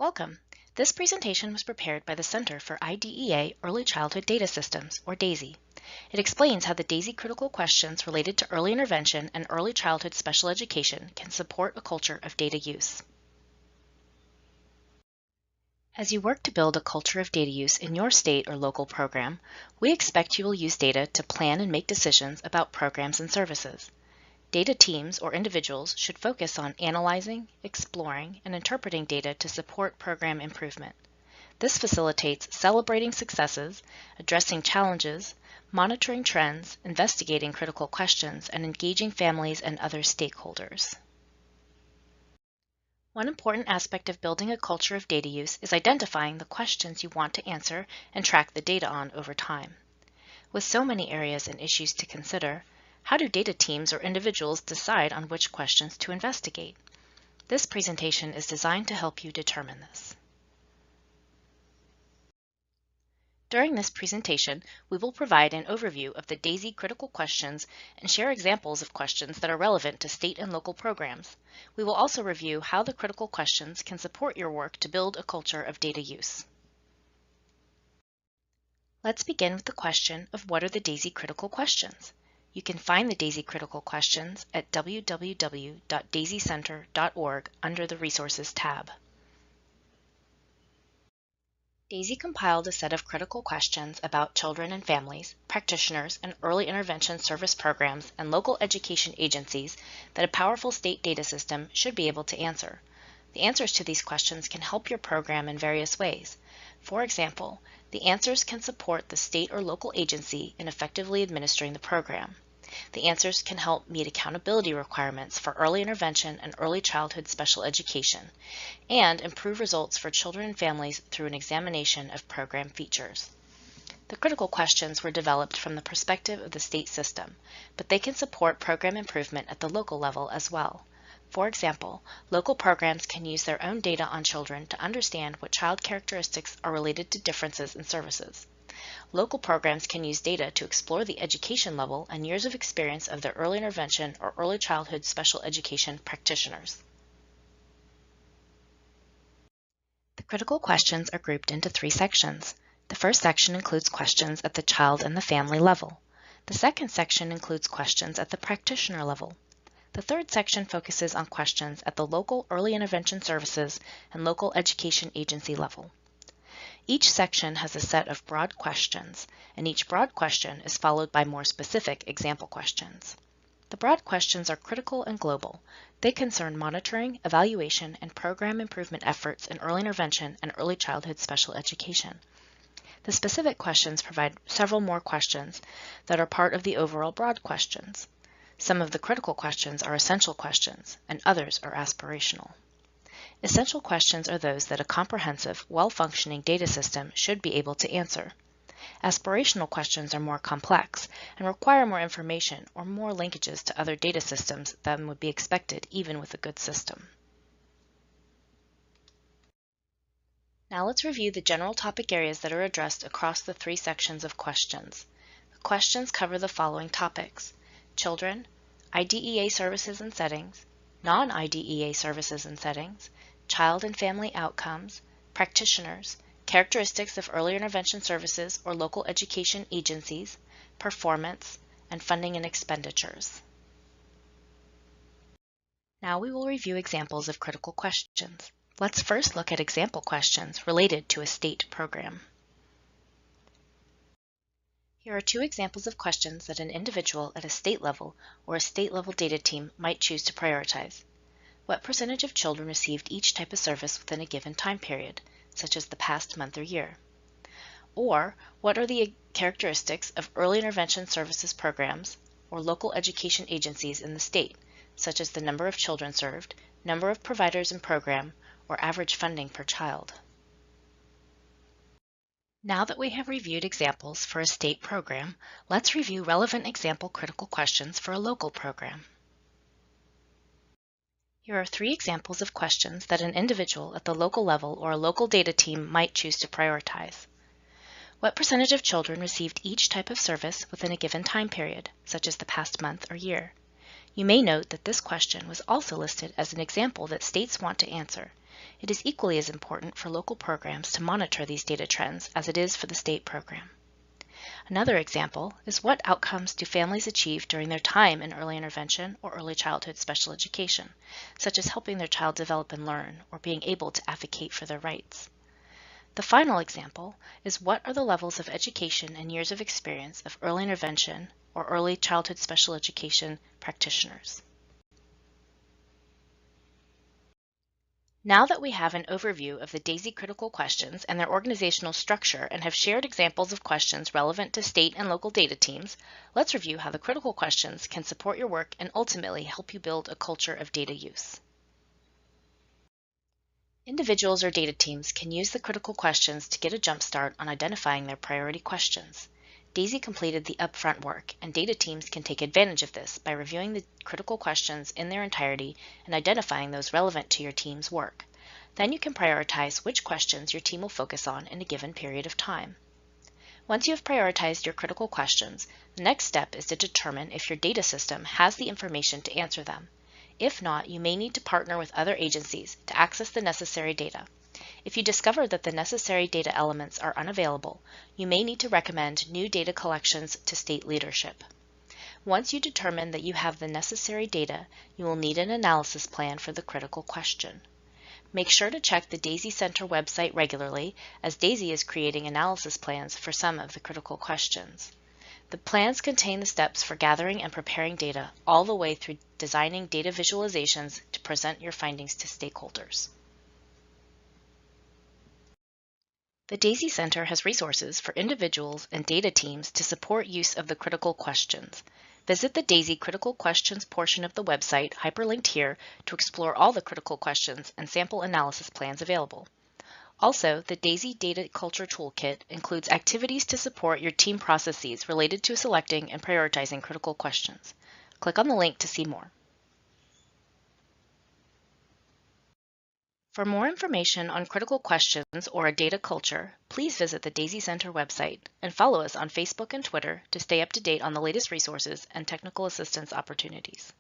Welcome. This presentation was prepared by the Center for IDEA Early Childhood Data Systems, or DaSy. It explains how the DaSy Critical Questions related to early intervention and early childhood special education can support a culture of data use. As you work to build a culture of data use in your state or local program, we expect you will use data to plan and make decisions about programs and services. Data teams or individuals should focus on analyzing, exploring, and interpreting data to support program improvement. This facilitates celebrating successes, addressing challenges, monitoring trends, investigating critical questions, and engaging families and other stakeholders. One important aspect of building a culture of data use is identifying the questions you want to answer and track the data on over time. With so many areas and issues to consider, how do data teams or individuals decide on which questions to investigate? This presentation is designed to help you determine this. During this presentation, we will provide an overview of the DaSy Critical Questions and share examples of questions that are relevant to state and local programs. We will also review how the critical questions can support your work to build a culture of data use. Let's begin with the question of what are the DaSy Critical Questions? You can find the DaSy Critical Questions at www.dasycenter.org under the Resources tab. DaSy compiled a set of critical questions about children and families, practitioners, and early intervention service programs and local education agencies that a powerful state data system should be able to answer. The answers to these questions can help your program in various ways. For example, the answers can support the state or local agency in effectively administering the program. The answers can help meet accountability requirements for early intervention and early childhood special education, and improve results for children and families through an examination of program features. The critical questions were developed from the perspective of the state system, but they can support program improvement at the local level as well. For example, local programs can use their own data on children to understand what child characteristics are related to differences in services. Local programs can use data to explore the education level and years of experience of their early intervention or early childhood special education practitioners. The critical questions are grouped into three sections. The first section includes questions at the child and the family level. The second section includes questions at the practitioner level. The third section focuses on questions at the local early intervention services and local education agency level. Each section has a set of broad questions, and each broad question is followed by more specific example questions. The broad questions are critical and global. They concern monitoring, evaluation, and program improvement efforts in early intervention and early childhood special education. The specific questions provide several more questions that are part of the overall broad questions. Some of the critical questions are essential questions, and others are aspirational. Essential questions are those that a comprehensive, well-functioning data system should be able to answer. Aspirational questions are more complex and require more information or more linkages to other data systems than would be expected even with a good system. Now let's review the general topic areas that are addressed across the three sections of questions. The questions cover the following topics: children, IDEA services and settings, non-IDEA services and settings, child and family outcomes, practitioners, characteristics of early intervention services or local education agencies, performance, and funding and expenditures. Now we will review examples of critical questions. Let's first look at example questions related to a state program. Here are two examples of questions that an individual at a state level or a state level data team might choose to prioritize. What percentage of children received each type of service within a given time period, such as the past month or year? Or, what are the characteristics of early intervention services programs or local education agencies in the state, such as the number of children served, number of providers in program, or average funding per child? Now that we have reviewed examples for a state program, let's review relevant example critical questions for a local program. Here are three examples of questions that an individual at the local level or a local data team might choose to prioritize. What percentage of children received each type of service within a given time period, such as the past month or year? You may note that this question was also listed as an example that states want to answer, It is equally as important for local programs to monitor these data trends as it is for the state program. Another example is what outcomes do families achieve during their time in early intervention or early childhood special education, such as helping their child develop and learn or being able to advocate for their rights. The final example is what are the levels of education and years of experience of early intervention or early childhood special education practitioners. Now that we have an overview of the DaSy Critical Questions and their organizational structure and have shared examples of questions relevant to state and local data teams, let's review how the critical questions can support your work and ultimately help you build a culture of data use. Individuals or data teams can use the critical questions to get a jump start on identifying their priority questions. DaSy completed the upfront work, and data teams can take advantage of this by reviewing the critical questions in their entirety and identifying those relevant to your team's work. Then you can prioritize which questions your team will focus on in a given period of time. Once you have prioritized your critical questions, the next step is to determine if your data system has the information to answer them. If not, you may need to partner with other agencies to access the necessary data. If you discover that the necessary data elements are unavailable, you may need to recommend new data collections to state leadership. Once you determine that you have the necessary data, you will need an analysis plan for the critical question. Make sure to check the DaSy Center website regularly, as DaSy is creating analysis plans for some of the critical questions. The plans contain the steps for gathering and preparing data all the way through designing data visualizations to present your findings to stakeholders. The DaSy Center has resources for individuals and data teams to support use of the critical questions. Visit the DaSy Critical Questions portion of the website, hyperlinked here, to explore all the critical questions and sample analysis plans available. Also, the DaSy Data Culture Toolkit includes activities to support your team processes related to selecting and prioritizing critical questions. Click on the link to see more. For more information on critical questions or a data culture, please visit the DaSy Center website and follow us on Facebook and Twitter to stay up to date on the latest resources and technical assistance opportunities.